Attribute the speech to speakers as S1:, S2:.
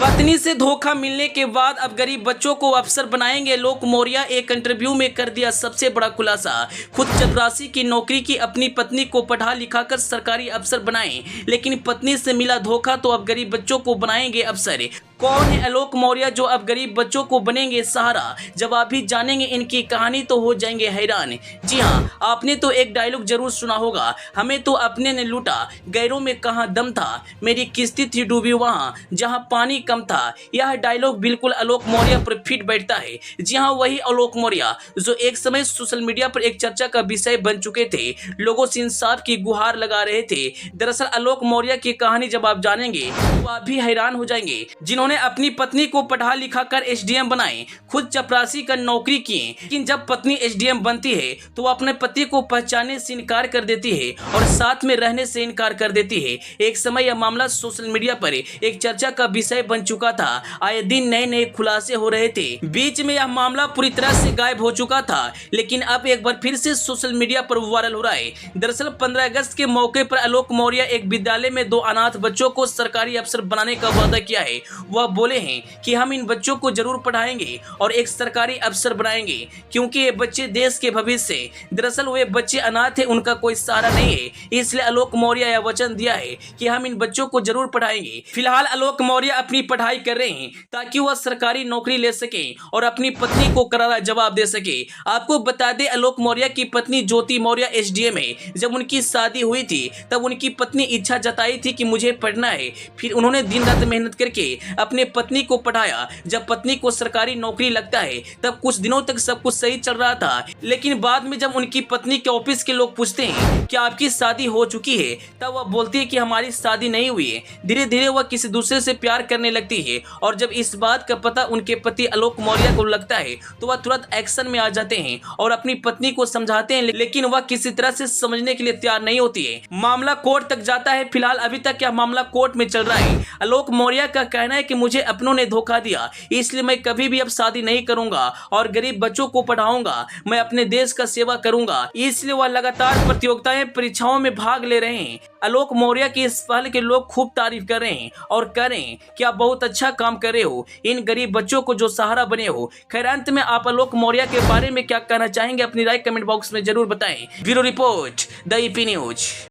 S1: पत्नी से धोखा मिलने के बाद अब गरीब बच्चों को अफसर बनाएंगे आलोक मौर्य। एक इंटरव्यू में कर दिया सबसे बड़ा खुलासा। खुद चपरासी की नौकरी की अपनी पत्नी को पढ़ा लिखाकर सरकारी अफसर बनाए, लेकिन पत्नी से मिला धोखा तो अब गरीब बच्चों को बनाएंगे अफसर। कौन है आलोक मौर्य जो अब गरीब बच्चों को बनेंगे सहारा? जब आप भी जानेंगे इनकी कहानी तो हो जाएंगे हैरान। जी हाँ, आपने तो एक डायलॉग जरूर सुना होगा, हमें तो अपने ने लूटा, गैरों में कहाँ दम था, मेरी किस्ती थी डूबी वहाँ जहाँ पानी कम था। यह डायलॉग बिल्कुल आलोक मौर्य पर फिट बैठता है। जी हाँ, वही आलोक मौर्य जो एक समय सोशल मीडिया पर एक चर्चा का विषय बन चुके थे, लोगों से इंसाफ की गुहार लगा रहे थे। दरअसल आलोक मौर्य की कहानी जब आप जानेंगे तो आप भी हैरान हो जाएंगे। जिन्होंने अपनी पत्नी को पढ़ा लिखा कर एसडीएम बनाए, खुद चपरासी का नौकरी किए, लेकिन जब पत्नी एसडीएम बनती है तो वो अपने पति को पहचानने से इनकार कर देती है और साथ में रहने से इनकार कर देती है। एक समय यह मामला सोशल मीडिया पर एक चर्चा का विषय बन चुका था। आए दिन नए नए खुलासे हो रहे थे। बीच में यह मामला पूरी तरह से गायब हो चुका था, लेकिन अब एक बार फिर से सोशल मीडिया पर वायरल हो रहा है। दरअसल 15 अगस्त के मौके पर आलोक मौर्य एक विद्यालय में 2 अनाथ बच्चों को सरकारी अफसर बनाने का वादा किया है। वह बोले हैं कि हम इन बच्चों को जरूर पढ़ाएंगे और एक सरकारी अफसर बनाएंगे, क्योंकि ये बच्चे देश के भविष्य हैं। दरअसल वे बच्चे अनाथ हैं, उनका कोई सहारा नहीं है, इसलिए आलोक मौर्य यह वचन दिया है कि हम इन बच्चों को जरूर पढ़ाएंगे। फिलहाल आलोक मौर्य अपनी पढ़ाई कर रहे हैं ताकि वह सरकारी नौकरी ले सके और अपनी पत्नी को करारा जवाब दे सके। आपको बता दें, आलोक मौर्य की पत्नी ज्योति मौर्य एसडीएम है। जब उनकी शादी हुई थी तब उनकी पत्नी इच्छा जताई थी कि मुझे पढ़ना है। फिर उन्होंने दिन रात मेहनत करके अपने पत्नी को पढ़ाया। जब पत्नी को सरकारी नौकरी लगता है तब कुछ दिनों तक सब कुछ सही चल रहा था, लेकिन बाद में जब उनकी पत्नी के ऑफिस के लोग पूछते हैं कि आपकी शादी हो चुकी है, तब वह बोलती है कि हमारी शादी नहीं हुई है। धीरे धीरे वह किसी दूसरे से प्यार करने लगती है और जब इस बात का पता उनके पति आलोक मौर्य को लगता है तो वह तुरंत एक्शन में आ जाते हैं और अपनी पत्नी को समझाते हैं, लेकिन वह किसी तरह से समझने के लिए तैयार नहीं होती है। मामला कोर्ट तक जाता है। फिलहाल अभी तक यह मामला कोर्ट में चल रहा है। आलोक मौर्य का कहना है कि मुझे अपनों ने धोखा दिया, इसलिए मैं कभी भी अब शादी नहीं करूंगा और गरीब बच्चों को पढ़ाऊंगा, मैं अपने देश का सेवा करूंगा। इसलिए वह लगातार प्रतियोगिताएं परीक्षाओं में भाग ले रहे हैं। आलोक मौर्य की इस पहल के लोग खूब तारीफ कर रहे हैं और कह रहे हैं कि आप बहुत अच्छा काम कर रहे हो, इन गरीब बच्चों को जो सहारा बने हो। खैर, अंत में आप आलोक मौर्य के बारे में क्या कहना चाहेंगे? अपनी राय कमेंट बॉक्स में जरूर बताएं। Bureau report, the EP news.